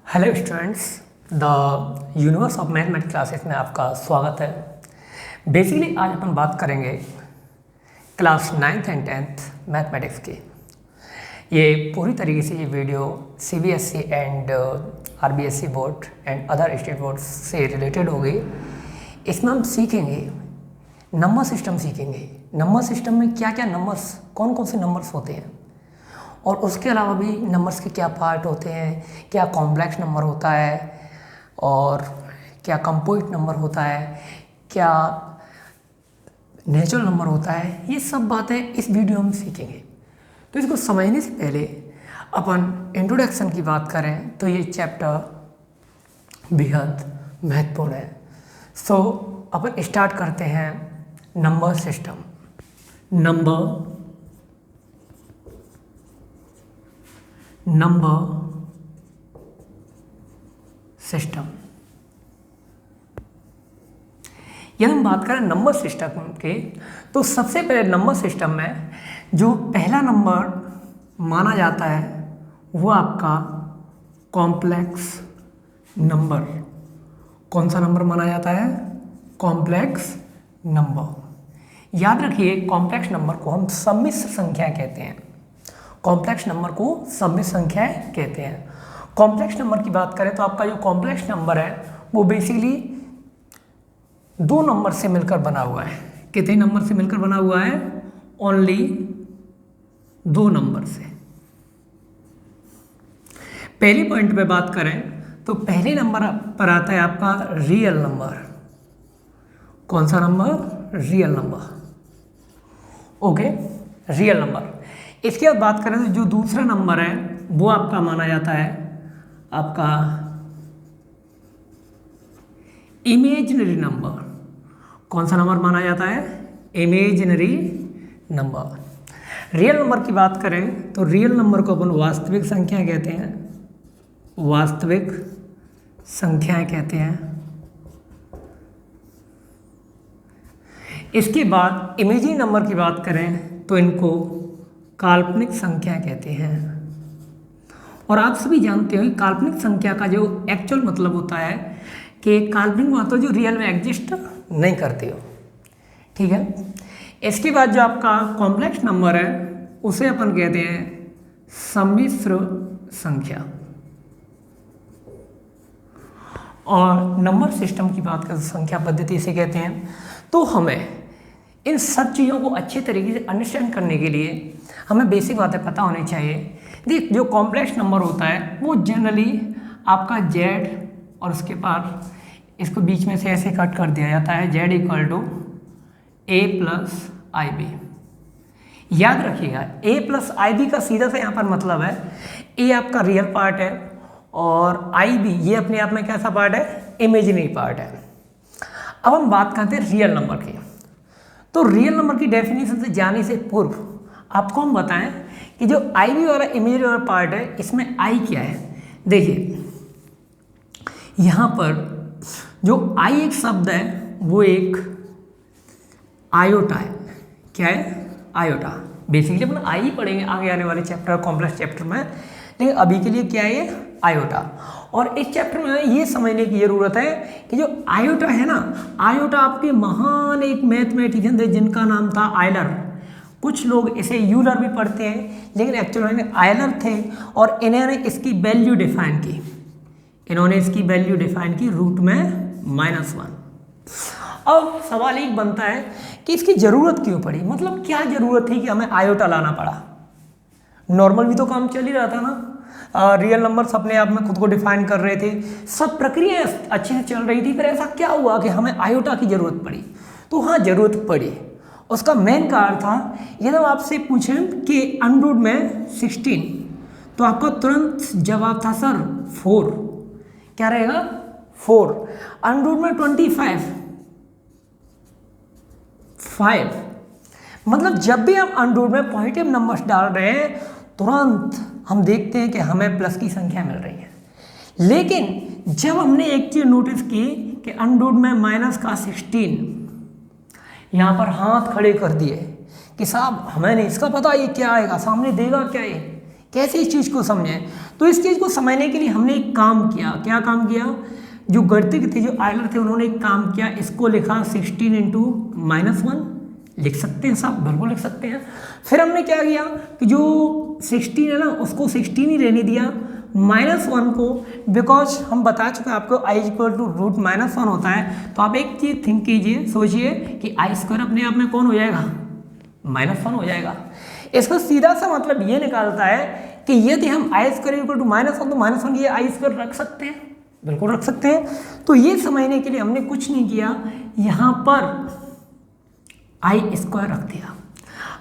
Hello students, the universe of mathematics classes में आपका स्वागत है। बेसिकली आज अपन बात करेंगे class 9th and 10th mathematics की। ये पूरी तरीके से ये video CBSE and RBSE board and other state board से रिलेटेड होगी। इसमें हम सीखेंगे नंबर सिस्टम सीखेंगे। नंबर सिस्टम में क्या क्या नंबर्स, कौन कौन से नंबर्स होते हैं, और उसके अलावा भी नंबर्स के क्या पार्ट होते हैं, क्या कॉम्प्लेक्स नंबर होता है और क्या कंपोजिट नंबर होता है, क्या नेचुरल नंबर होता है। ये सब बातें इस वीडियो में सीखेंगे। तो इसको समझने से पहले अपन इंट्रोडक्शन की बात करें तो ये चैप्टर बेहद महत्वपूर्ण है। सो अपन स्टार्ट करते हैं नंबर सिस्टम। नंबर सिस्टम, यदि हम बात करें नंबर सिस्टम के, तो सबसे पहले नंबर सिस्टम में जो पहला नंबर माना जाता है वो आपका कॉम्प्लेक्स नंबर। कौन सा नंबर माना जाता है? Complex number. याद रखिए, कॉम्प्लेक्स नंबर को हम सम्मिश्र संख्या कहते हैं। कॉम्प्लेक्स नंबर को सम्मिश्र संख्या कहते हैं। कॉम्प्लेक्स नंबर की बात करें तो आपका जो कॉम्प्लेक्स नंबर है वो बेसिकली दो नंबर से मिलकर बना हुआ है। कितने नंबर से मिलकर बना हुआ है? ओनली दो नंबर से। पहले पॉइंट पे बात करें तो पहले नंबर पर आता है आपका रियल नंबर। कौन सा number? Real number. Okay, real number. इसके बाद बात करें तो जो दूसरा नंबर है वो आपका माना जाता है आपका इमेजिनरी नंबर। कौन सा नंबर माना जाता है? Imaginary number. रियल नंबर की बात करें तो रियल नंबर को अपन वास्तविक संख्या कहते हैं। वास्तविक संख्याएं कहते हैं। इसके बाद इमेजिनरी नंबर की बात करें तो इनको काल्पनिक संख्या कहते हैं। और आप सभी जानते हो कि काल्पनिक संख्या का जो एक्चुअल मतलब होता है कि काल्पनिक मतलब जो रियल में एग्जिस्ट नहीं करती हो। ठीक है। इसके बाद जो आपका कॉम्प्लेक्स नंबर है उसे अपन कहते हैं सम्मिश्र संख्या। और नंबर सिस्टम की बात करें, संख्या पद्धति से कहते हैं। तो हमें इन सब चीज़ों को अच्छे तरीके से अंडरस्टैंड करने के लिए हमें बेसिक बातें पता होनी चाहिए। देख, जो कॉम्प्लेक्स नंबर होता है वो जनरली आपका जेड और उसके पास इसको बीच में से ऐसे कट कर दिया जाता है, Z equal to A plus I B. याद रखिएगा, ए प्लस आई बी का सीधा सा यहाँ पर मतलब है ए आपका रियल पार्ट है और आई बी ये अपने आप में कैसा पार्ट है? इमेजिनरी पार्ट है। अब हम बात करते हैं रियल नंबर की। तो रियल नंबर की डेफिनेशन से जाने से पूर्व आपको हम बताएं कि जो आई बी वाला इमेजिनरी वाला पार्ट है इसमें आई क्या है। देखिए, यहाँ पर जो आई एक शब्द है वो एक आयोटा है। क्या है? आयोटा। बेसिकली अपन आई पढ़ेंगे आगे आने वाले चैप्टर, कॉम्प्लेक्स चैप्टर में, लेकिन अभी के लिए क्या है ये? आयोटा। और इस चैप्टर में ये समझने की ज़रूरत है कि जो आयोटा है ना, आयोटा आपके महान एक मैथमेटिशियन थे जिनका नाम था आयलर। कुछ लोग इसे यूलर भी पढ़ते हैं, लेकिन एक्चुअली में आयलर थे और इन्होंने इसकी वैल्यू डिफाइन की। इन्होंने इसकी वैल्यू डिफाइन की रूट में -1। अब सवाल एक बनता है कि इसकी ज़रूरत क्यों पड़ी, मतलब क्या ज़रूरत थी कि हमें आयोटा लाना पड़ा? नॉर्मल भी तो काम चल ही रहा था ना, रियल नंबर्स अपने आप में खुद को डिफाइन कर रहे थे, सब प्रक्रिया अच्छे से चल रही थी। फिर ऐसा क्या हुआ कि हमें आयोटा की ज़रूरत पड़ी? तो हाँ, ज़रूरत पड़ी। उसका मेन कारण था, यदि हम आपसे पूछें कि अंडर रूट में 16 तो आपका तुरंत जवाब था सर 4। क्या रहेगा? 4। अंडर रूट में 25 5। मतलब जब भी हम अंडर रूट में पॉजिटिव नंबर्स डाल रहे हैं तुरंत हम देखते हैं कि हमें प्लस की संख्या मिल रही है। लेकिन जब हमने एक चीज़ नोटिस की कि अंडर रूट में माइनस का 16, यहाँ पर हाथ खड़े कर दिए कि साहब हमें नहीं इसका पता ये क्या आएगा, सामने देगा क्या ये, कैसे इस चीज़ को समझें। तो इस चीज़ को समझने के लिए हमने एक काम किया। क्या काम किया? जो गणितज्ञ थे, जो आयलर थे, उन्होंने एक काम किया, इसको लिखा 16 इंटू -1, लिख सकते हैं साहब, बिल्कुल लिख सकते हैं। फिर हमने क्या किया कि जो 16 है ना, उसको 16 ही रहने दिया, -1 को, बिकॉज हम बता चुके हैं आपको i इक्वल टू √-1 होता है। तो आप एक चीज़ थिंक कीजिए, सोचिए कि i² अपने आप में कौन हो जाएगा? -1 हो जाएगा। इसका सीधा सा मतलब ये निकालता है कि यदि हम i² इक्वल टू -1 तो -1 ये i² रख सकते हैं, बिल्कुल रख सकते हैं। तो ये समझने के लिए हमने कुछ नहीं किया, यहाँ पर i² रख दिया।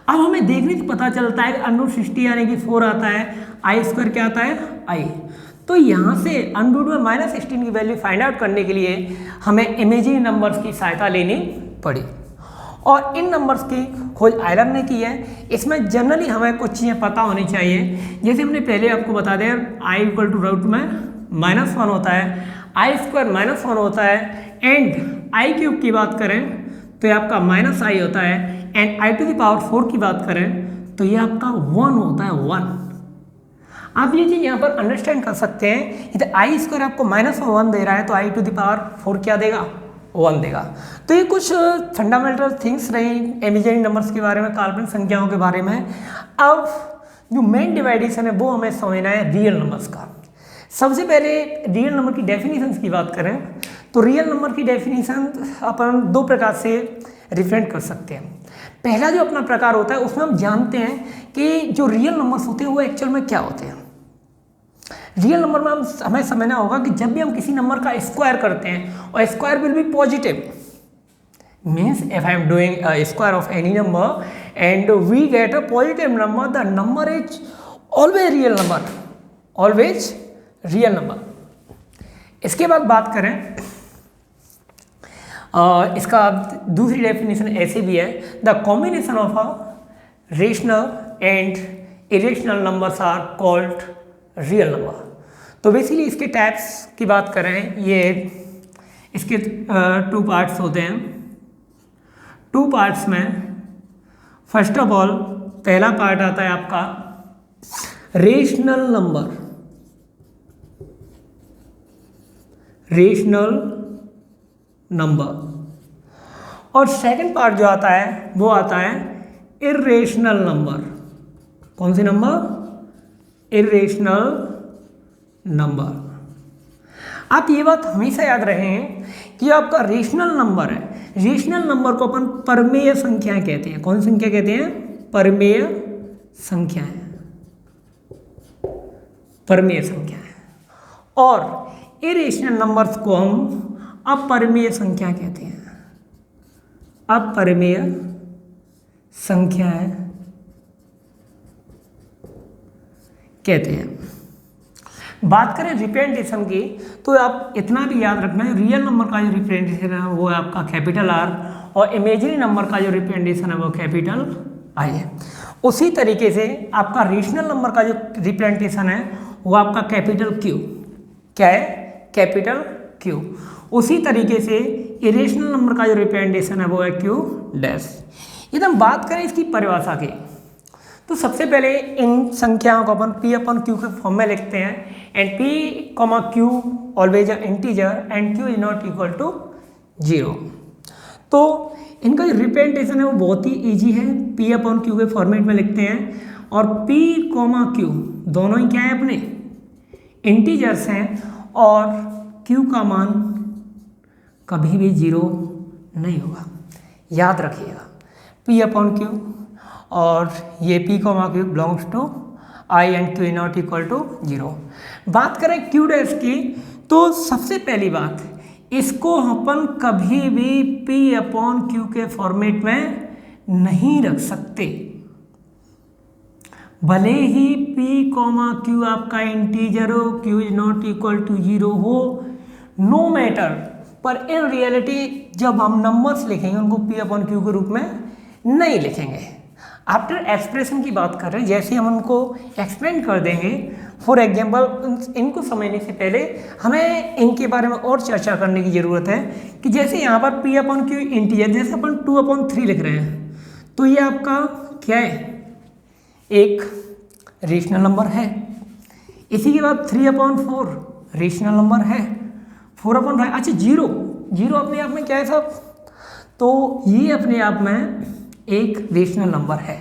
अब हमें देखने से पता चलता है √60 यानी कि 4 आता है, i² क्या आता है? i। तो यहाँ से √में -16 की वैल्यू फाइंड आउट करने के लिए हमें इमेजिनरी नंबर्स की सहायता लेनी पड़ी, और इन नंबर्स की खोज आयलर ने की है। इसमें जनरली हमें कुछ चीज़ें पता होनी चाहिए, जैसे हमने पहले आपको बता दें, i इक्वल टू √-1 होता है, i² -1 होता है, एंड i³ की बात करें तो ये आपका -i होता है, एंड i⁴ की बात करें तो ये आपका 1 होता है, 1। आप ये चीज़ यहाँ पर अंडरस्टैंड कर सकते हैं, यदि i² आपको -1 दे रहा है तो i⁴ क्या देगा? 1 देगा। तो ये कुछ फंडामेंटल थिंग्स रही इमेजिनरी नंबर्स के बारे में, काल्पनिक संख्याओं के बारे में। अब जो मेन डिवाइडेशन है वो हमें समझना है रियल नंबर्स का। सबसे पहले रियल नंबर की डेफिनेशंस की बात करें तो रियल नंबर की डेफिनेशन अपन 2 प्रकार से रिप्रेजेंट कर सकते हैं। पहला जो अपना प्रकार होता है उसमें हम जानते हैं कि जो रियल नंबर्स होते हैं वो एक्चुअल में क्या होते हैं। रियल नंबर में हमें समझना होगा कि जब भी हम किसी नंबर का स्क्वायर करते हैं और square will be positive, means if I am doing a square of any number and we get a positive number, the number is always real number, always real number. इसके बाद बात करें, इसका दूसरी डेफिनेशन ऐसे भी है, the combination of a rational and irrational numbers are called real number. तो बेसिकली इसके टाइप्स की बात करें, ये इसके 2 पार्ट्स होते हैं। 2 पार्ट्स में फर्स्ट ऑफ ऑल पहला पार्ट आता है आपका रेशनल नंबर, रेशनल नंबर, और सेकंड पार्ट जो आता है वो आता है इर्रेशनल नंबर। कौन सी नंबर? Irrational number. आप ये बात हमेशा याद रखें कि आपका रेशनल नंबर है, रेशनल नंबर को अपन परमेय संख्या कहते हैं। कौन सी संख्या कहते हैं? परमेय संख्याएं, परमेय संख्याएं। और इरेशनल नंबर्स को हम अपरिमेय संख्या कहते हैं, अपरिमेय संख्याएं कहते हैं। बात करें रिप्रेजेंटेशन की तो आप इतना भी याद रखना है, रियल नंबर का जो रिप्रेजेंटेशन है वो है आपका कैपिटल R, और इमेजिनरी नंबर का जो रिप्रेजेंटेशन है वो कैपिटल I है। उसी तरीके से आपका रेशनल नंबर का जो रिप्रेजेंटेशन है वो आपका कैपिटल Q। क्या है? Capital Q। उसी तरीके से इरेशनल नंबर का जो रिप्रेजेंटेशन है वो है Q डैश। यदि हम बात करें इसकी परिभाषा की तो सबसे पहले इन संख्याओं को अपन P/Q के फॉर्म में लिखते हैं, and P, Q always a integer and Q is not equal to 0। तो इनका जो रिप्रेजेंटेशन है वो बहुत ही इजी है, P/Q के फॉर्मेट में लिखते हैं, और P, Q दोनों ही क्या है? अपने इंटीजर्स हैं, और Q का मान कभी भी 0 नहीं होगा, याद रखिएगा। P/Q और ये P, Q belongs to I and Q is not equal to 0। बात करें Q डैश की तो सबसे पहली बात, इसको अपन कभी भी P/Q के फॉर्मेट में नहीं रख सकते। भले ही P, Q आपका इंटीजर हो, Q is not equal to 0 हो, नो मैटर, पर इन रियलिटी जब हम नंबर्स लिखेंगे उनको P/Q के रूप में नहीं लिखेंगे। आफ्टर एक्सप्रेशन की बात कर रहे हैं, जैसे हम उनको एक्सप्लेन कर देंगे। फॉर एग्जाम्पल, इनको समझने से पहले हमें इनके बारे में और चर्चा करने की ज़रूरत है कि जैसे यहाँ पर P/Q इंटीजर, जैसे अपन 2/3 लिख रहे हैं, तो ये आपका क्या है? एक रेशनल नंबर है। इसी के बाद 3/4 रेशनल नंबर है। 4/5 अच्छा जीरो अपने आप में क्या है साहब, तो ये अपने आप में एक रेशनल नंबर है।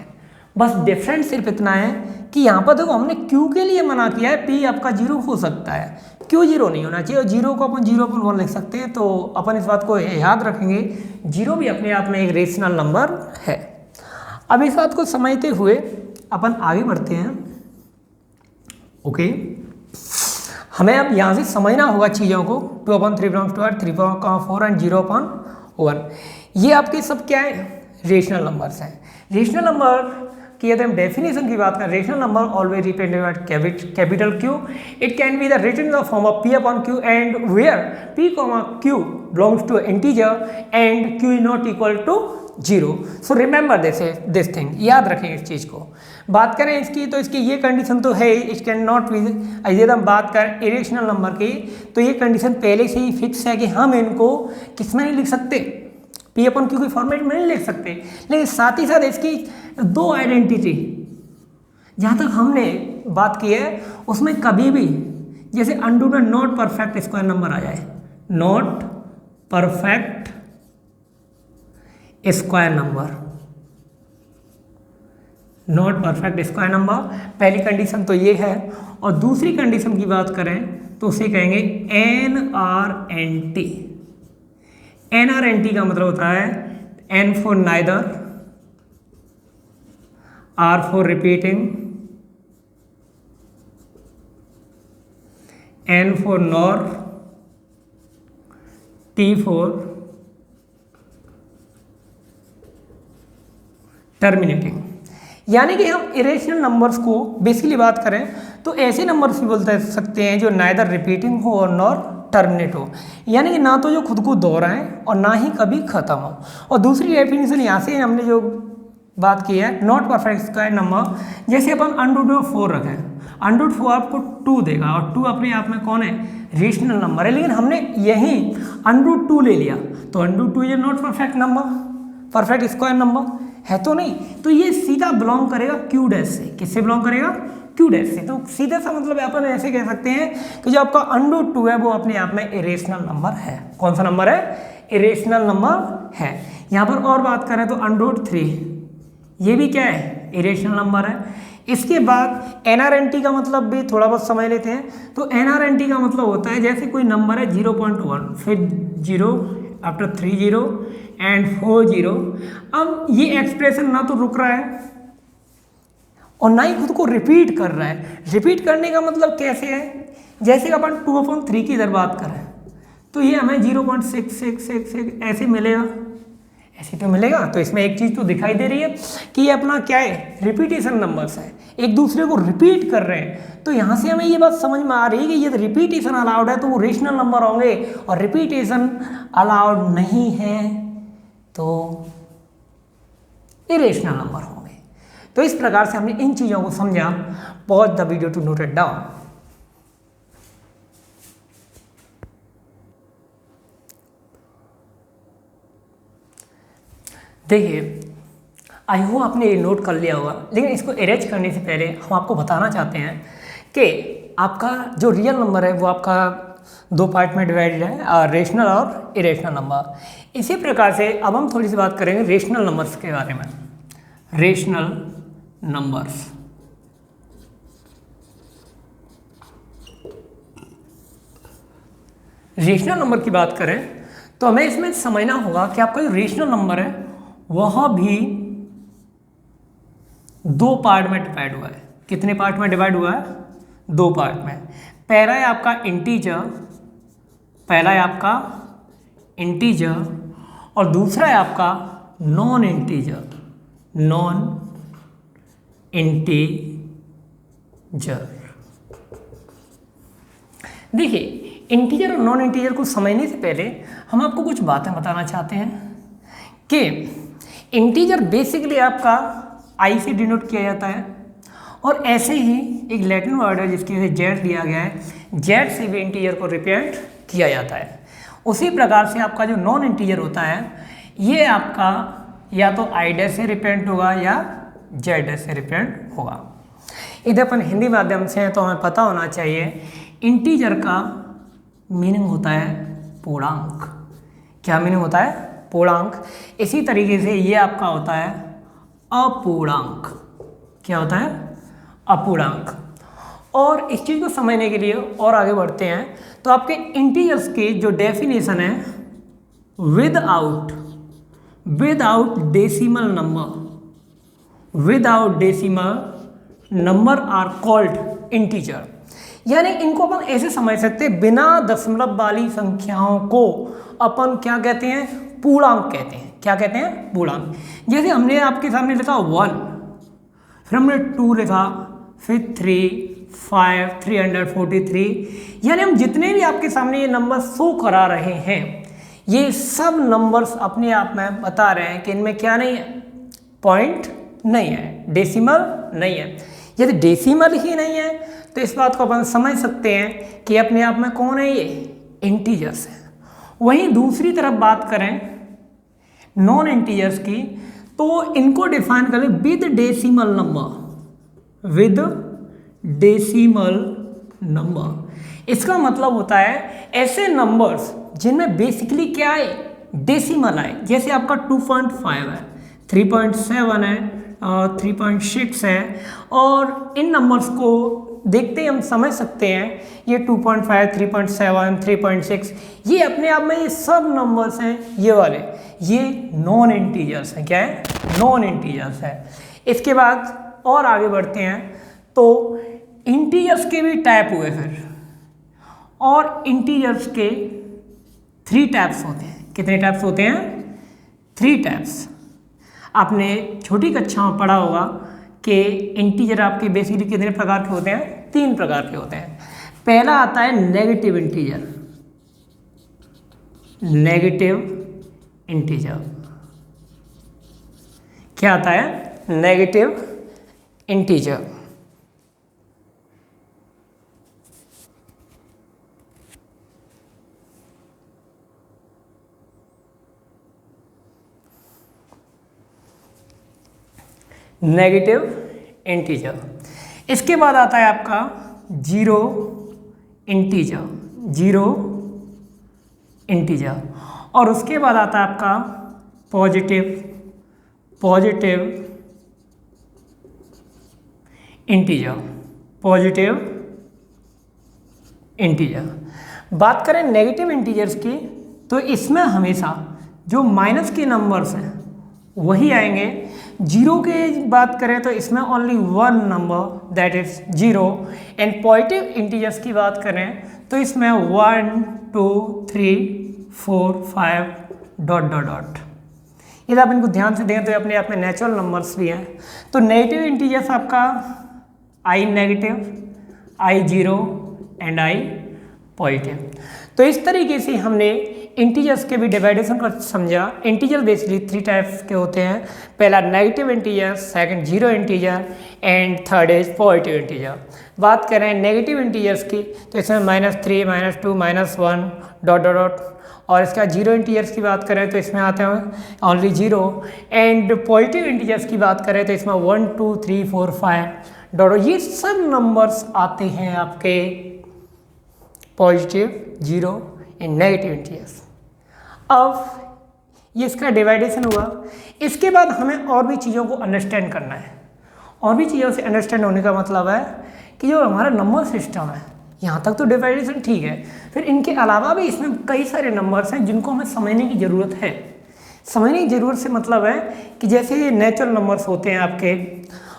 बस डिफरेंस सिर्फ इतना है कि यहाँ पर देखो हमने क्यू के लिए मना किया है, पी आपका जीरो हो सकता है, क्यू जीरो नहीं होना चाहिए, और जीरो को अपन 0.1 लिख सकते हैं। तो अपन इस बात को याद रखेंगे, जीरो भी अपने आप में एक रेशनल नंबर है। अब इस बात को समझते हुए अपन आगे बढ़ते हैं। ओके, हमें अब यहाँ से समझना होगा चीज़ों को। 2/3 बिलोंग्स टू 3/4 एंड 0/1। ये आपके सब क्या है, रेशनल नंबर्स हैं। रेशनल नंबर की यदि हम डेफिनेशन की बात करें, rational number always represented capital Q. It can be the written in the form of p/q and where p, q belongs to integer and q is not equal to 0। So remember this thing, याद रखें इस चीज़ को। बात करें इसकी, तो इसकी ये कंडीशन तो है, इट कैन नॉट बी। यदि हम बात करें इरेशनल नंबर की, तो ये कंडीशन पहले से ही फिक्स है कि हम इनको किस में नहीं लिख सकते, p/q के फॉर्मेट में नहीं लिख सकते। लेकिन साथ ही साथ इसकी दो आइडेंटिटी जहाँ तक हमने बात की है, उसमें कभी भी जैसे अंडू में नॉट परफेक्ट स्क्वायर नंबर आ जाए, not perfect square number, not perfect square number, पहली कंडीशन तो ये है। और दूसरी कंडीशन की बात करें तो उसे कहेंगे NRNT। NRNT का मतलब होता है N for neither, R for repeating, N for nor, T for terminating. यानी कि हम इरेशनल नंबर्स को बेसिकली बात करें तो ऐसे नंबर्स भी बोल सकते हैं जो नाइदर रिपीटिंग हो और नॉर टर्मिनेट हो, यानी कि ना तो जो खुद को दोहराएं और ना ही कभी ख़त्म हो। और दूसरी डेफिनेशन यहाँ से हमने जो बात की है, नॉट परफेक्ट स्क्वायर नंबर, जैसे अपन √4 रखें, √4 आपको 2 देगा, और 2 अपने आप में कौन है, रेशनल नंबर है। लेकिन हमने यही √2 ले लिया, तो √2 is not perfect number, perfect square number है तो नहीं। तो ये सीधा बिलोंग करेगा क्यू डैश से। किससे बिलोंग करेगा, क्यू डैश से। तो सीधा सा मतलब अपन ऐसे कह सकते हैं कि जो आपका √2 है वो अपने आप में इरेशनल नंबर है। कौन सा नंबर है, इरेशनल नंबर है। यहाँ पर और बात करें तो √3 ये भी क्या है, इरेशनल नंबर है। इसके बाद NRNT का मतलब भी थोड़ा बहुत समझ लेते हैं। तो NRNT का मतलब होता है जैसे कोई नंबर है 0.1, फिर 0 आफ्टर 3 0 एंड 4 0। अब ये एक्सप्रेशन ना तो रुक रहा है और ना ही खुद को रिपीट कर रहा है। रिपीट करने का मतलब कैसे है, जैसे अपन 2/3 की इधर बात करें तो ये हमें 0.6666 ऐसे मिलेगा, ऐसे तो मिलेगा। तो इसमें एक चीज़ तो दिखाई दे रही है कि ये अपना क्या है, रिपीटेशन नंबर्स है, एक दूसरे को रिपीट कर रहे हैं। तो यहाँ से हमें ये बात समझ में आ रही है कि ये रिपीटेशन अलाउड है तो वो रेशनल नंबर होंगे, और रिपीटेशन अलाउड नहीं है तो इरेशनल नंबर होंगे। तो इस प्रकार से हमने इन चीज़ों को समझा। Pause the video to note it down. देखिए, आई होप आपने ये नोट कर लिया होगा, लेकिन इसको अरेंज करने से पहले हम आपको बताना चाहते हैं कि आपका जो रियल नंबर है वो आपका 2 पार्ट में डिवाइडेड है, रेशनल और इरेशनल नंबर। इसी प्रकार से अब हम थोड़ी सी बात करेंगे रेशनल नंबर्स के बारे में। रेशनल नंबर्स, रेशनल नंबर की बात करें तो हमें इसमें समझना होगा कि आपका जो रेशनल नंबर है वह भी 2 पार्ट में डिवाइड हुआ है। कितने पार्ट में डिवाइड हुआ है, 2 पार्ट में। पहला है आपका इंटीजर, पहला है आपका इंटीजर, और दूसरा है आपका नॉन इंटीजर, नॉन इंटीजर। देखिए, इंटीजर और नॉन इंटीजर को समझने से पहले हम आपको कुछ बातें बताना चाहते हैं कि इंटीजर बेसिकली आपका आई से डिनोट किया जाता है, और ऐसे ही एक लैटिन वर्ड है जिसकी वजह जेड दिया गया है, जेड से भी इंटीजर को रिप्रेजेंट किया जाता है। उसी प्रकार से आपका जो नॉन इंटीजर होता है ये आपका या तो आई डैश से रिप्रेजेंट होगा या जेड डैश से रिप्रेजेंट होगा। यदि अपन हिंदी माध्यम से हैं तो हमें पता होना चाहिए इंटीजर का मीनिंग होता है पूर्णांक। क्या मीनिंग होता है? पूर्णांक। इसी तरीके से ये आपका होता है अपूर्णांक। क्या होता है? अपूर्णांक। और इस चीज़ को समझने के लिए और आगे बढ़ते हैं तो आपके इंटीजर्स की जो डेफिनेशन है, without decimal number are called integer. यानी इनको अपन ऐसे समझ सकते हैं, बिना दशमलव वाली संख्याओं को अपन क्या कहते हैं? पूर्णांक कहते हैं। क्या कहते हैं? पूर्णांक। जैसे हमने आपके सामने लिखा 1, फिर हमने 2 लिखा, फिर 3, 5, 343, यानी हम जितने भी आपके सामने ये नंबर शो करा रहे हैं, ये सब नंबर्स अपने आप में बता रहे हैं कि इनमें क्या नहीं है? पॉइंट नहीं है, डेसिमल नहीं है। यदि डेसिमल ही नहीं है तो इस बात को अपन समझ सकते हैं कि अपने आप में कौन है? ये इंटीजर्स है। वहीं दूसरी तरफ बात करें नॉन इंटीजर्स की, तो इनको डिफाइन करें विद डेसिमल नंबर। इसका मतलब होता है ऐसे नंबर्स जिनमें बेसिकली क्या है? डेसिमल आए। जैसे आपका 2.5 है, 3.7 है, 3.6 है, और इन नंबर्स को देखते ही हम समझ सकते हैं ये 2.5, 3.7, 3.6, ये अपने आप में ये सब नंबर्स हैं, ये वाले, ये नॉन इंटीजर्स हैं। क्या है? नॉन इंटीजर्स है। इसके बाद और आगे बढ़ते हैं तो इंटीजर्स के भी टाइप हुए फिर, और इंटीजर्स के 3 टाइप्स होते हैं। कितने टाइप्स होते हैं? 3 टाइप्स। आपने छोटी कक्षा में पढ़ा होगा कि इंटीजर आपके बेसिकली कितने प्रकार के होते हैं? 3 प्रकार के होते हैं। पहला आता है नेगेटिव इंटीजर। क्या आता है? Negative integer. Negative integer. इसके बाद आता है आपका जीरो इंटीजर, और उसके बाद आता है आपका पॉजिटिव इंटीजर। बात करें नेगेटिव इंटीजर्स की तो इसमें हमेशा जो माइनस के नंबर्स हैं वही आएंगे। जीरो के बात करें तो इसमें only 1 number that is 0, and positive integers की बात करें तो इसमें 1, 2, 3, 4, 5 ... यदि आप इनको ध्यान से दें तो अपने आप में नेचुरल नंबर्स भी हैं। तो नेगेटिव इंटीजर्स आपका I negative, I zero and I positive. तो इस तरीके से हमने इंटीजर्स के भी डिवाइडेशन को समझा। इंटीजर बेसिकली 3 टाइप्स के होते हैं। पहला negative integer, second zero integer, and third is positive integer. बात करें नेगेटिव इंटीजर्स की तो इसमें -3, -2, -1 ... और इसका जीरो इंटीजर्स की बात करें तो इसमें आते हैं ओनली 0, एंड पॉजिटिव इंटीजर्स की बात करें तो इसमें 1, 2, 3, 4, 5 ... ये सब नंबर्स आते हैं आपके positive, zero and negative integers. अब ये इसका डिवाइडेशन हुआ। इसके बाद हमें और भी चीज़ों को अंडरस्टैंड करना है। और भी चीज़ों से अंडरस्टैंड होने का मतलब है कि जो हमारा नंबर सिस्टम है, यहाँ तक तो डिवाइडेशन ठीक है, फिर इनके अलावा भी इसमें कई सारे नंबर्स हैं जिनको हमें समझने की ज़रूरत है। समझने की ज़रूरत से मतलब है कि जैसे ये नेचुरल नंबर्स होते हैं आपके,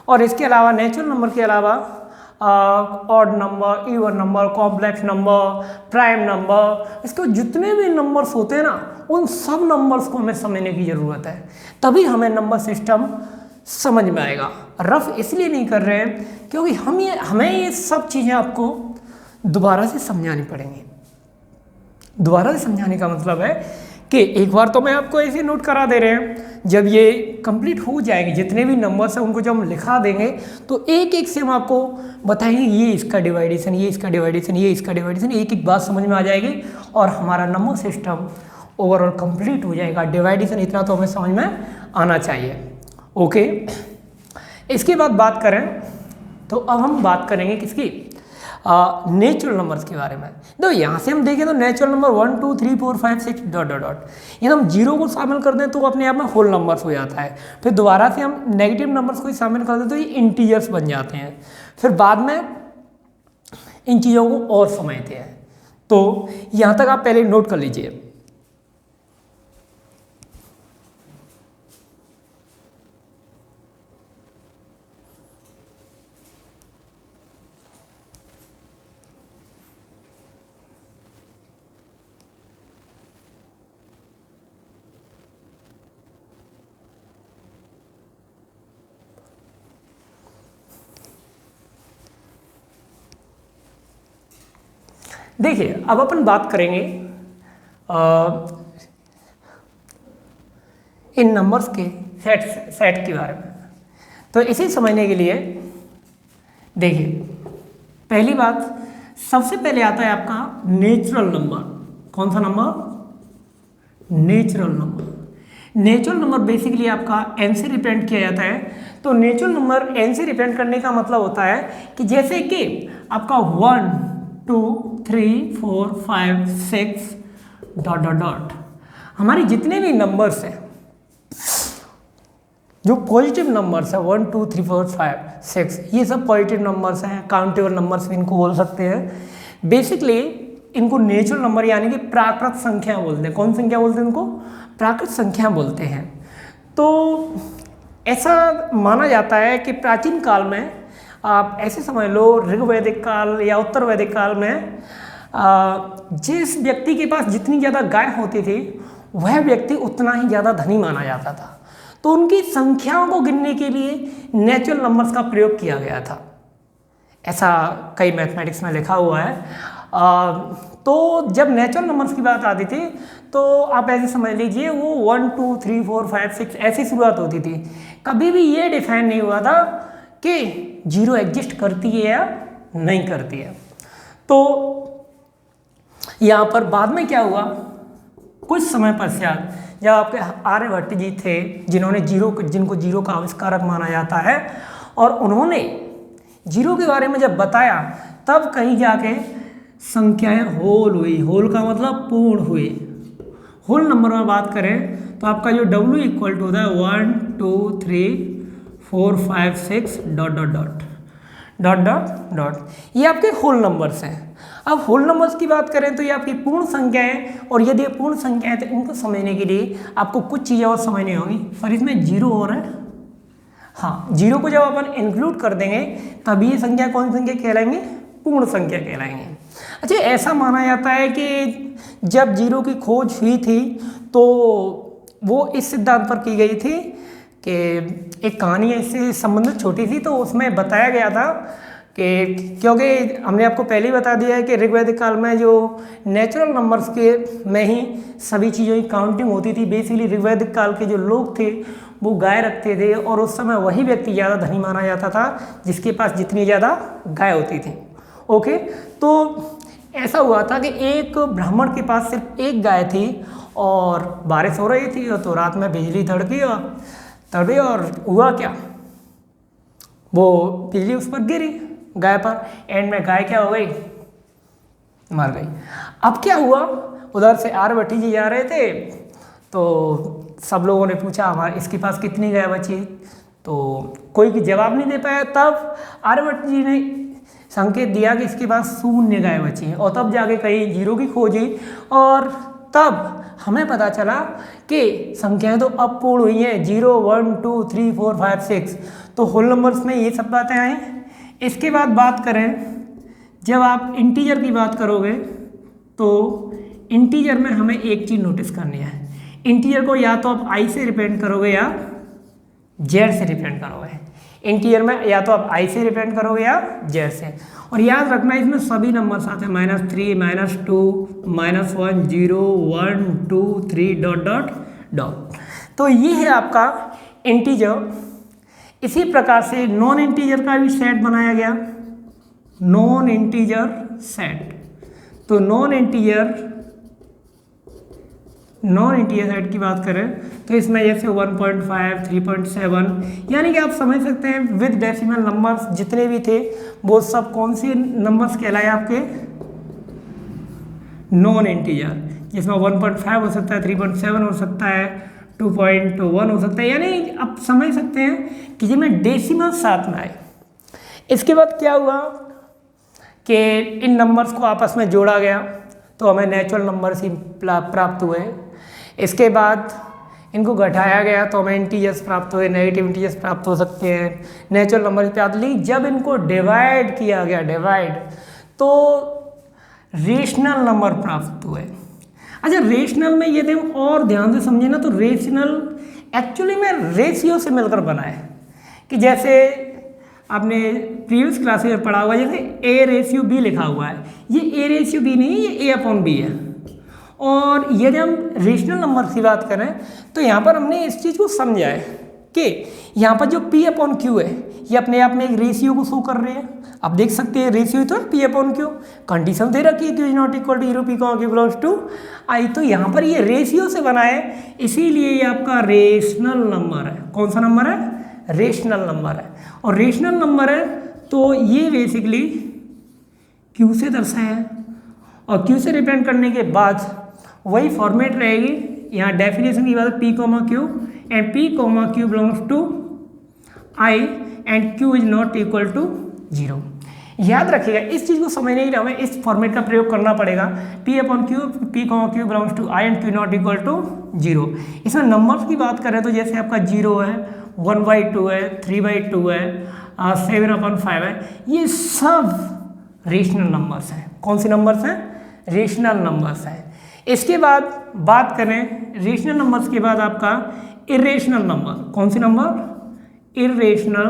और इसके अलावा नेचुरल नंबर के अलावा odd number, even number, complex number, prime number, इसके जितने भी नंबर्स होते हैं ना, उन सब नंबर्स को हमें समझने की ज़रूरत है, तभी हमें नंबर सिस्टम समझ में आएगा। रफ इसलिए नहीं कर रहे हैं क्योंकि हमें ये सब चीज़ें आपको दोबारा से समझानी पड़ेंगी। दोबारा से समझाने का मतलब है कि एक बार तो मैं आपको ऐसे नोट करा दे रहे हैं, जब ये कंप्लीट हो जाएगी, जितने भी नंबर्स हैं उनको जब हम लिखा देंगे तो एक एक से हम आपको बताएंगे ये इसका डिवाइडेशन, ये इसका डिवाइडेशन, ये इसका डिवाइडेशन, एक एक बात समझ में आ जाएगी और हमारा नंबर सिस्टम ओवरऑल कंप्लीट हो जाएगा। डिवाइडेशन इतना तो हमें समझ में आना चाहिए। ओके, इसके बाद बात करें तो अब हम बात करेंगे किसकी, नेचुरल नंबर्स के बारे में। तो यहाँ से हम देखें तो natural number 1 2 3 4 5 6 dot dot dot, यदि हम जीरो को शामिल कर दें तो वो अपने आप में होल नंबर्स हो जाता है। फिर दोबारा से हम नेगेटिव नंबर्स को शामिल कर दें तो ये इंटीजर्स बन जाते हैं। फिर बाद में इन चीज़ों को और समझते हैं। तो यहाँ तक आप पहले नोट कर लीजिए। देखिए अब अपन बात करेंगे इन नंबर्स के सेट के बारे में। तो इसे समझने के लिए देखिए, पहली बात सबसे पहले आता है आपका नेचुरल नंबर। कौन सा number? Natural number. Natural number basically आपका n से रिप्रेजेंट किया जाता है। तो नेचुरल नंबर n से रिप्रेजेंट करने का मतलब होता है कि जैसे कि आपका 1 2 3 4 5 6 डॉट डॉट डॉट, हमारे जितने भी नंबर्स हैं जो पॉजिटिव नंबर्स है 1 2 3 4 5 6, ये सब पॉजिटिव नंबर्स हैं, काउंटेबल नंबर्स भी इनको बोल सकते हैं। बेसिकली इनको नेचुरल नंबर यानी कि प्राकृत संख्या बोलते हैं। कौन संख्या बोलते हैं इनको? प्राकृत संख्या बोलते हैं। तो ऐसा माना जाता है कि प्राचीन काल में, आप ऐसे समझ लो ऋग्वैदिक काल या उत्तर वैदिक काल में, जिस व्यक्ति के पास जितनी ज़्यादा गाय होती थी वह व्यक्ति उतना ही ज़्यादा धनी माना जाता था। तो उनकी संख्याओं को गिनने के लिए नेचुरल नंबर्स का प्रयोग किया गया था। ऐसा कई मैथमेटिक्स में लिखा हुआ है। तो जब नेचुरल नंबर्स की बात आती थी तो आप ऐसे समझ लीजिए वो 1 2 3 4 5 6 ऐसी शुरुआत होती थी। कभी भी ये डिफाइन नहीं हुआ था कि जीरो एग्जिस्ट करती है या नहीं करती है। तो यहाँ पर बाद में क्या हुआ, कुछ समय पश्चात जब आपके आर्यभट्ट जी थे जिनको जीरो का आविष्कारक माना जाता है, और उन्होंने जीरो के बारे में जब बताया तब कहीं जाके संख्याएं होल हुई। होल का मतलब पूर्ण हुई। होल नंबर में बात करें तो आपका जो W इक्वल टू होता है 1 2 3 4 5 6 dot dot dot dot dot dot, ये आपके होल नंबर्स हैं। अब होल नंबर्स की बात करें तो ये आपकी पूर्ण संख्याएं, और यदि ये पूर्ण संख्याएं तो इनको समझने के लिए आपको कुछ चीज़ें और समझनी होगी। पर इसमें जीरो और है, हाँ, जीरो को जब अपन इंक्लूड कर देंगे तभी ये संख्या कौन सी संख्या कहलाएंगे? पूर्ण संख्या कहलाएंगे। अच्छा, ऐसा माना जाता है कि जब जीरो की खोज हुई थी तो वो इस सिद्धांत पर की गई थी कि एक कहानी इससे संबंधित छोटी सी, तो उसमें बताया गया था कि क्योंकि हमने आपको पहले ही बता दिया है कि ऋग्वैदिक काल में जो नेचुरल नंबर्स के में ही सभी चीज़ों की काउंटिंग होती थी। बेसिकली ऋग्वैदिक काल के जो लोग थे वो गाय रखते थे, और उस समय वही व्यक्ति ज़्यादा धनी माना जाता था जिसके पास जितनी ज़्यादा गाय होती थी। ओके, तो ऐसा हुआ था कि एक ब्राह्मण के पास सिर्फ एक गाय थी और बारिश हो रही थी, तो रात में बिजली तड़की और हुआ क्या, वो बिजली उस पर गिरी गाय पर। एंड में गाय क्या हो गई? मर गई। अब क्या हुआ, उधर से आर्यभट्ट जी जा रहे थे तो सब लोगों ने पूछा हमारे इसके पास कितनी गाय बची, तो कोई जवाब नहीं दे पाया। तब आर्यभट्ट जी ने संकेत दिया कि इसके पास शून्य गाय बची, और तब जाके कहीं जीरो की खोज हुई, और तब हमें पता चला कि संख्याएं तो अब पूर्ण हुई हैं, 0 1 2 3 4 5 6। तो होल नंबर्स में ये सब बातें आई। इसके बाद बात करें, जब आप इंटीजर की बात करोगे तो इंटीजर में हमें एक चीज़ नोटिस करनी है। इंटीजर को या तो आप i से रिप्रेजेंट करोगे या z से रिप्रेजेंट करोगे। इंटीजर में या तो आप i से रिप्रेजेंट करोगे या z से। और याद रखना इसमें सभी नंबर्स आते हैं, -3 -2 -1 0 1 2 3 डॉट डॉट डॉट। तो ये है आपका इंटीजर। इसी प्रकार से नॉन इंटीजर का भी सेट बनाया गया, नॉन इंटीजर सेट। तो non integer non integer set की बात करें तो इसमें जैसे 1.5, 3.7, यानी कि आप समझ सकते हैं विद डेसिमल नंबर्स जितने भी थे वो सब कौन से नंबर्स कहलाए आपके, नॉन इंटीजर, जिसमें 1.5 हो सकता है, 3.7 हो सकता है, 2.1 हो सकता है, यानी आप समझ सकते हैं कि जिनमें डेसिमल साथ में आए। इसके बाद क्या हुआ कि इन नंबर्स को आपस में जोड़ा गया तो हमें नेचुरल नंबर्स ही प्राप्त हुए। इसके बाद इनको घटाया गया तो हमें इंटीजर्स प्राप्त हुए, नेगेटिव इंटीजर्स प्राप्त हो सकते हैं, नेचुरल नंबर प्राप्त। लेकिन जब इनको डिवाइड किया गया, डिवाइड, तो रेशनल नंबर प्राप्त हुए। अच्छा, रेशनल में यदि हम और ध्यान से समझे ना तो रेशनल एक्चुअली में रेशियो से मिलकर बना है। कि जैसे आपने प्रीवियस क्लास में पढ़ा हुआ, जैसे ए रेशियो बी लिखा हुआ है, ये ए रेशियो बी नहीं है, ये ए अपॉन बी है। और यदि हम रेशनल नंबर की बात करें तो यहाँ पर हमने इस चीज़ को समझा है कि यहाँ पर जो पी अपॉन क्यू है ये अपने आप में एक रेशियो को शो कर रहे हैं। आप देख सकते हैं रेशियो तो पी अपॉन क्यू, कंडीशन दे रखी है Q is not equal to 0 P Q belongs to I, तो यहाँ पर ये रेशियो से बना है, इसीलिए ये आपका रेशनल नंबर है। कौन सा नंबर है? रेशनल नंबर है। और रेशनल नंबर है तो ये बेसिकली क्यू से दर्शाया है, और क्यू से रिप्रेजेंट करने के बाद वही फॉर्मेट रहेगी। यहाँ डेफिनेशन की बात P comma Q and P comma Q belongs to I and Q is not equal to 0। याद रखिएगा, इस चीज़ को समझने के लिए हमें इस फॉर्मेट का प्रयोग करना पड़ेगा। P upon Q, P comma Q belongs to I and Q not equal to 0। इसमें नंबर्स की बात करें तो जैसे आपका 0 है, 1/2 है, 3/2 है, 7/5 है, ये सब रेशनल नंबर्स हैं। कौन से नंबर्स हैं? रेशनल नंबर्स हैं। इसके बाद बात करें रेशनल नंबर्स के बाद आपका इरेशनल नंबर। कौन से number? Irrational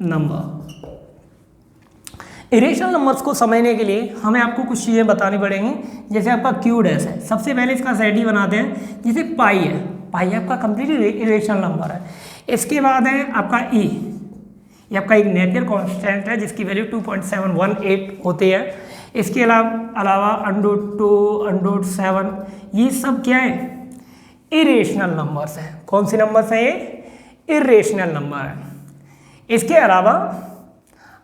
number. Irrational numbers को समझने के लिए हमें आपको कुछ चीज़ें बतानी पड़ेंगी। जैसे आपका क्यू डैश है, सबसे पहले इसका सेट ही बनाते हैं। जैसे पाई है, पाई आपका कंप्लीट इरेशनल नंबर है। इसके बाद है आपका ई, ये आपका एक नेपियर कांस्टेंट है जिसकी वैल्यू 2.718 होती है। इसके अलावा √2, √7, ये सब क्या है? इरेशनल नंबर्स हैं। कौन सी नंबर्स हैं ये? इरेशनल नंबर है। इसके अलावा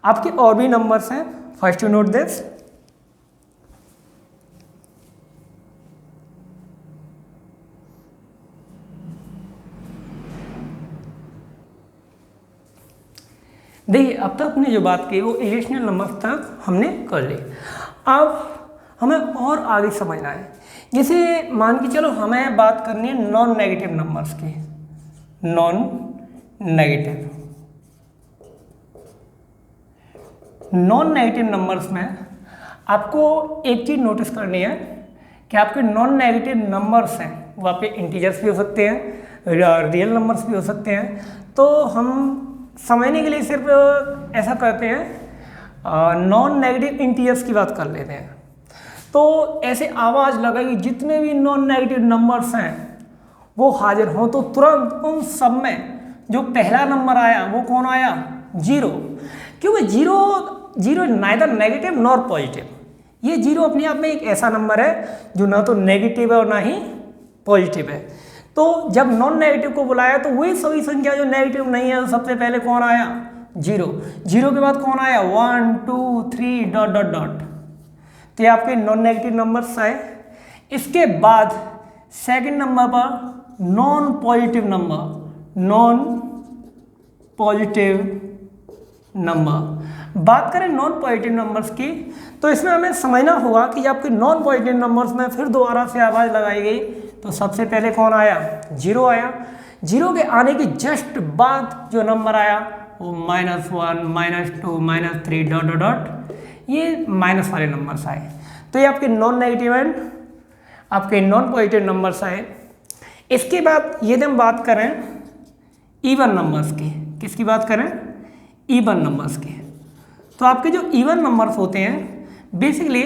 आपके और भी नंबर्स हैं। फर्स्ट यू नोट दिस, देखिए अब तक हमने जो बात की वो इरेशनल नंबर्स तक हमने कर ली। अब हमें और आगे समझना है। जैसे मान के चलो हमें बात करनी है नॉन नेगेटिव नंबर्स की। नॉन नेगेटिव नंबर्स में आपको एक चीज़ नोटिस करनी है कि आपके नॉन नेगेटिव नंबर्स हैं वो आपके इंटीजर्स भी हो सकते हैं, रियल नंबर्स भी हो सकते हैं। तो हम समझने के लिए सिर्फ ऐसा करते हैं, नॉन नेगेटिव इंटीजर्स की बात कर लेते हैं। तो ऐसे आवाज़ लगाई जितने भी नॉन नेगेटिव नंबर्स हैं वो हाजिर हों तो तुरंत उन सब में जो पहला नंबर आया वो कौन आया? 0। क्योंकि zero neither negative nor positive. ये 0 अपने आप में एक ऐसा नंबर है जो ना तो नेगेटिव है और ना ही पॉजिटिव है। तो जब नॉन नेगेटिव को बुलाया तो वही सभी संख्या जो नेगेटिव नहीं है, तो सबसे पहले कौन आया? 0। 0 के बाद कौन आया? 1, 2, 3... तो ये आपके नॉन नेगेटिव नंबर्स आए। इसके बाद सेकंड नंबर पर नॉन पॉजिटिव नंबर। बात करें नॉन पॉजिटिव नंबर्स की तो इसमें हमें समझना होगा कि जब आपके नॉन पॉजिटिव नंबर्स में फिर दोबारा से आवाज़ लगाई गई तो सबसे पहले कौन आया? 0 आया। 0 के आने के जस्ट बाद जो नंबर आया वो -1, -2, -3... ये माइनस वाले नंबर्स आए। तो ये आपके नॉन नेगेटिव एंड आपके नॉन पॉजिटिव नंबर्स आए। इसके बाद यदि हम बात करें इवन नंबर्स की, किसकी बात करें? इवन नंबर्स की। तो आपके जो इवन नंबर्स होते हैं basically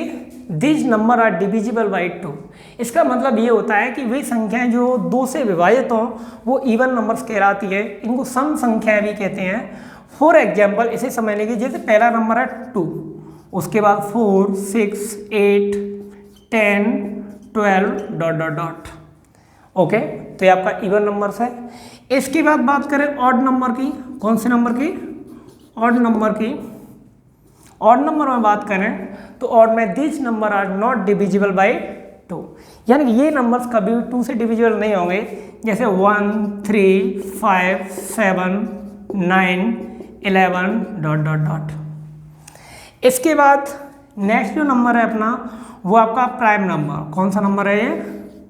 this number are divisible by 2। इसका मतलब ये होता है कि वे संख्याएं जो 2 से विभाजित हों वो इवन नंबर्स कहलाती है। इनको सम संख्याएं भी कहते हैं। फॉर एग्जाम्पल इसे समझने की, जैसे पहला नंबर है 2, उसके बाद 4, 6, 8, 10, 12 डॉट डॉट डॉट। ओके, तो ये आपका इवन नंबर्स है। इसके बाद बात करें ऑड नंबर की, कौन से नंबर की? ऑड नंबर की। ऑड नंबर में बात करें तो ऑड में this number are not divisible by 2, यानी कि ये नंबर्स कभी भी 2 से डिविजिबल नहीं होंगे, जैसे 1, 3, 5, 7, 9, 11 डॉट डॉट डॉट। इसके बाद नेक्स्ट जो नंबर है अपना वो आपका प्राइम नंबर। कौन सा नंबर है ये?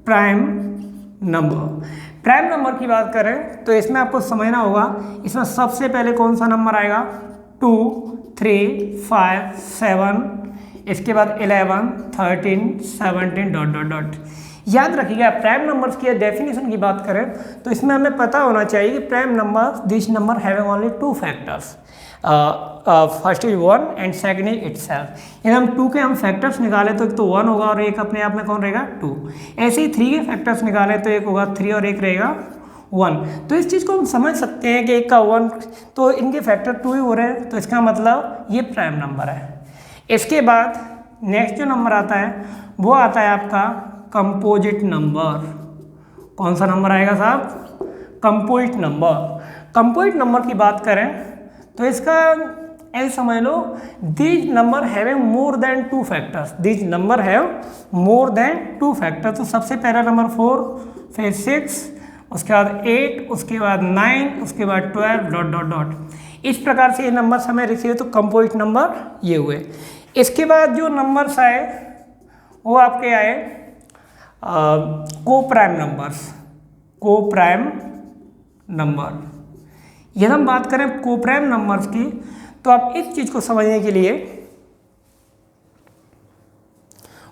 Prime number. प्राइम नंबर की बात करें तो इसमें आपको समझना होगा, इसमें सबसे पहले कौन सा नंबर आएगा? 2, 3, 5, 7, इसके बाद 11, 13, 17 डॉट डॉट डॉट। याद रखिएगा, प्राइम नंबर्स की डेफिनेशन की बात करें तो इसमें हमें पता होना चाहिए कि prime number this number having only 2 factors, first is 1 and second is itself. यदि हम 2 के हम फैक्टर्स निकालें तो एक तो 1 होगा और एक अपने आप में कौन रहेगा? 2। ऐसे ही 3 के फैक्टर्स निकालें तो एक होगा 3 और एक रहेगा 1। तो इस चीज़ को हम समझ सकते हैं कि एक का 1, तो इनके फैक्टर 2 ही हो रहे हैं, तो इसका मतलब ये प्राइम नंबर है। इसके बाद नेक्स्ट जो नंबर आता है वो आता है आपका कंपोजिट नंबर। कौन सा नंबर आएगा साहब? Composite number. कंपोजिट नंबर की बात करें तो इसका ऐसे समझ लो, this number having more than 2 factors. This number have more than 2 factors. तो सबसे पहला नंबर 4, फिर 6, उसके बाद 8, उसके बाद 9, उसके बाद 12 डॉट डॉट डॉट। इस प्रकार से ये नंबर्स हमें रिसीव, तो कंपोजिट नंबर ये हुए। इसके बाद जो नंबर्स आए वो आपके आए को प्राइम नंबर्स। को प्राइम नंबर, यदि हम बात करें को प्राइम नंबर्स की तो आप इस चीज को समझने के लिए,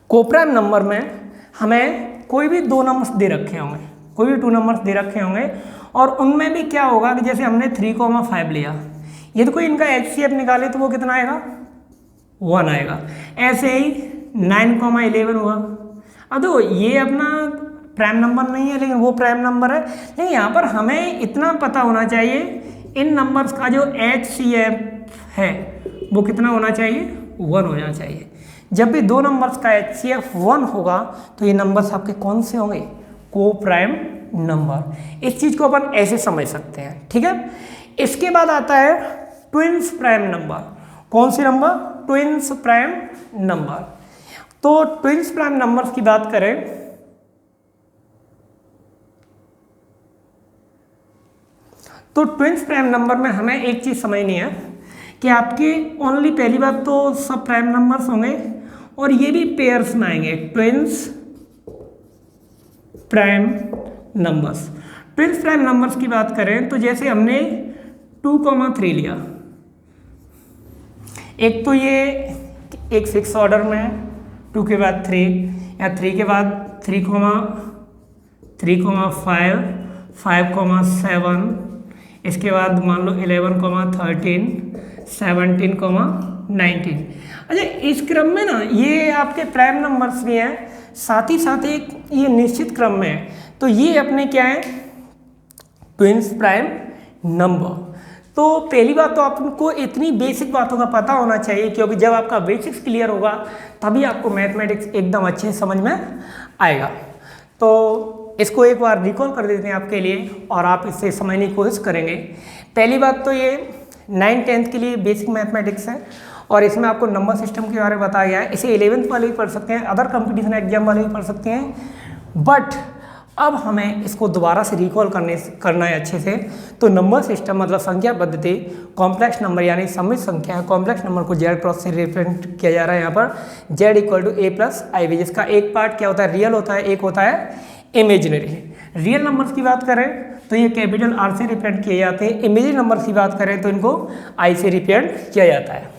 को प्राइम नंबर में हमें कोई भी 2 नंबर्स दे रखे होंगे, कोई भी 2 नंबर्स दे रखे होंगे, और उनमें भी क्या होगा कि जैसे हमने 3,5 लिया, यदि कोई इनका HCF निकाले तो वो कितना आएगा? 1 आएगा। ऐसे ही 9,11 हुआ। अब तो ये अपना प्राइम नंबर नहीं है लेकिन वो प्राइम नंबर है, लेकिन यहाँ पर हमें इतना पता होना चाहिए इन नंबर्स का जो HCF है वो कितना होना चाहिए? 1 होना चाहिए। जब भी 2 नंबर्स का HCF 1 होगा तो ये नंबर्स आपके कौन से होंगे? को प्राइम नंबर। इस चीज़ को अपन ऐसे समझ सकते हैं, ठीक है। इसके बाद आता है ट्विन्स प्राइम नंबर। कौन सी नंबर? Twins prime number. तो ट्विन्स प्राइम नंबर्स की बात करें तो ट्विन्स प्राइम नंबर में हमें एक चीज़ समझनी है कि आपके ओनली, पहली बात तो सब प्राइम नंबर्स होंगे और ये भी पेयर्स में आएंगे, twins prime numbers. Twins prime numbers की बात करें तो जैसे हमने 2,3 लिया, एक तो ये एक फिक्स ऑर्डर में है, 2 के बाद 3 या 3 के बाद 3,5, 5,7, इसके बाद मान लो 11,13, 17,19। अच्छा, इस क्रम में ना ये आपके प्राइम नंबर्स भी हैं, साथ ही साथ एक ये निश्चित क्रम में है, तो ये अपने क्या है? Twins prime number. तो पहली बात तो आपको इतनी बेसिक बातों का पता होना चाहिए, क्योंकि जब आपका बेसिक्स क्लियर होगा तभी आपको मैथमेटिक्स एकदम अच्छे समझ में आएगा। तो इसको एक बार रिकॉल कर देते हैं आपके लिए और आप इससे समझने की कोशिश करेंगे। पहली बात तो ये 9th 10th के लिए बेसिक मैथमेटिक्स है और इसमें आपको नंबर सिस्टम के बारे में बताया गया है। इसे 11th वाले भी पढ़ सकते हैं, अदर कंपटीशन एग्जाम वाले भी पढ़ सकते हैं, बट अब हमें इसको दोबारा से रिकॉल करना है अच्छे से। तो नंबर सिस्टम मतलब संख्या पद्धति, कॉम्प्लेक्स नंबर यानी सम्मिश्र संख्या है, कॉम्प्लेक्स नंबर को जेड क्रॉस से रिप्रेजेंट किया जा रहा है यहाँ पर, Z equal to A plus I B, जिसका एक पार्ट क्या होता है? रियल होता है, एक होता है इमेजिनरी। रियल नंबर्स की बात करें तो ये कैपिटल आर से रिप्रेजेंट किए जाते हैं, इमेजिनरी नंबर्स की बात करें तो इनको आई से रिप्रेजेंट किया जाता है।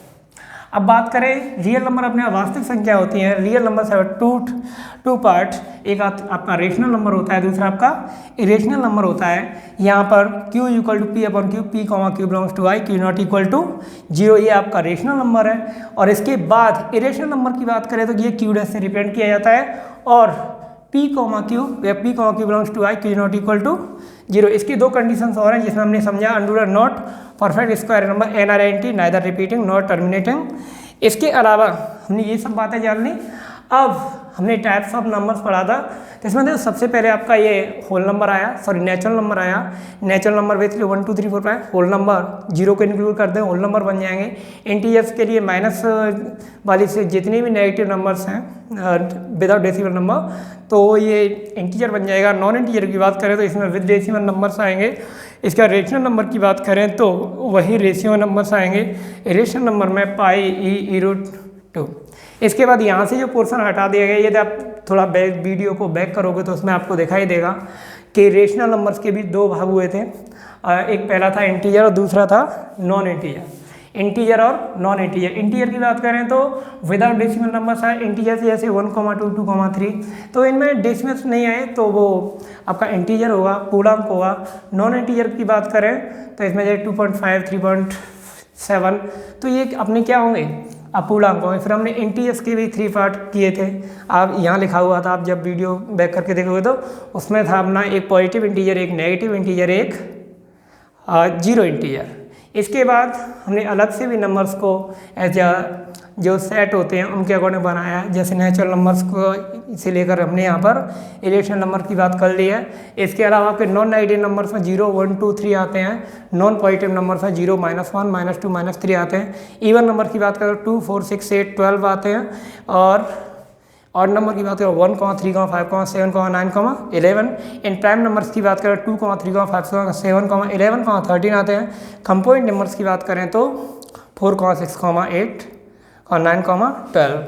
अब बात करें रियल नंबर अपने वास्तविक संख्या होती है। रियल नंबर है टू पार्ट, एक आपका रेशनल नंबर होता है, दूसरा आपका इरेशनल नंबर होता है। यहाँ पर q equal to P upon Q, P comma Q belongs to I, Q not equal to 0, ये आपका रेशनल नंबर है। और इसके बाद इरेशनल नंबर की बात करें तो ये क्यू डैश से रिप्रेजेंट किया जाता है, और पी कॉमा क्यू या P comma Q belongs to I, Q not equal to 0। इसकी 2 कंडीशंस और हैं जिसमें हमने समझा under not perfect square number, NRNT neither repeating not terminating. इसके अलावा हमने ये सब बातें जान ली। अब हमने टाइप्स ऑफ नंबर्स पढ़ा था, तो इसमें देखो सबसे पहले आपका ये होल नंबर आया, सॉरी नेचुरल नंबर आया। Natural number basically 1 2 3 4 5, whole number zero को इंक्लूड कर दें होल नंबर बन जाएंगे। इंटीजर्स के लिए माइनस वाली से जितने भी नेगेटिव नंबर्स हैं विदाउट डेसिमल नंबर, तो ये इंटीजर बन जाएगा। नॉन इंटीजर की बात करें तो इसमें विद डेसिमल नंबर्स आएंगे। इसका रेशनल नंबर की बात करें तो वही रेशियो नंबर्स आएंगे। रेशनल नंबर में पाई e√2। इसके बाद यहाँ से जो पोर्शन हटा दिया गया, यदि आप थोड़ा बैक वीडियो को बैक करोगे तो उसमें आपको दिखाई देगा कि रेशनल नंबर्स के भी दो भाग हुए थे। एक पहला था इंटीजर और दूसरा था नॉन इंटीजर। इंटीजर और नॉन इंटीजर। इंटीजर की बात करें तो विदाउट डेसिमल नंबर्स आए। इंटीजर जैसे 1, 2, 2, 3, तो इनमें डेसिमल्स नहीं आए तो वो आपका इंटीजर होगा, पूर्णांक होगा। नॉन इंटीजर की बात करें तो इसमें जैसे 2.5, 3.7, तो ये अपने क्या होंगे, अपूर्णांक होंगे। फिर हमने इंटीजर्स के भी 3 पार्ट किए थे, आप यहाँ लिखा हुआ था, आप जब वीडियो बैक करके देखोगे तो उसमें था अपना एक पॉजिटिव इंटीजर, एक नेगेटिव इंटीजर, एक जीरो इंटीजर। इसके बाद हमने अलग से भी नंबर्स को एज जो सेट होते हैं उनके अकॉर्डिंग बनाया, जैसे नेचुरल नंबर्स को से लेकर हमने यहाँ पर इरेशनल नंबर की बात कर ली है। इसके अलावा आपके नॉन नेगेटिव नंबर्स में 0, 1, 2, 3 आते हैं। नॉन पॉजिटिव नंबर्स में 0, -1, -2, -3 आते हैं। इवन नंबर की बात करें तो 2, 4, 6, 8, 12 आते हैं। और ऑड नंबर की बात करें 1, 3, 5, 7, 9, 11। इन प्राइम नंबर्स की बात करें 2, 3, 5, 7, 11, 13 आते हैं। कंपोनेंट नंबर्स की बात करें तो 4, 6, 8 और 9, 12.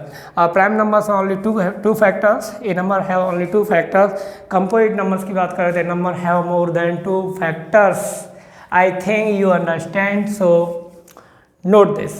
Prime numbers are only two factors. A number have only 2 factors. Composite numbers की बात करें तो number have more than 2 factors. I think you understand. So note this.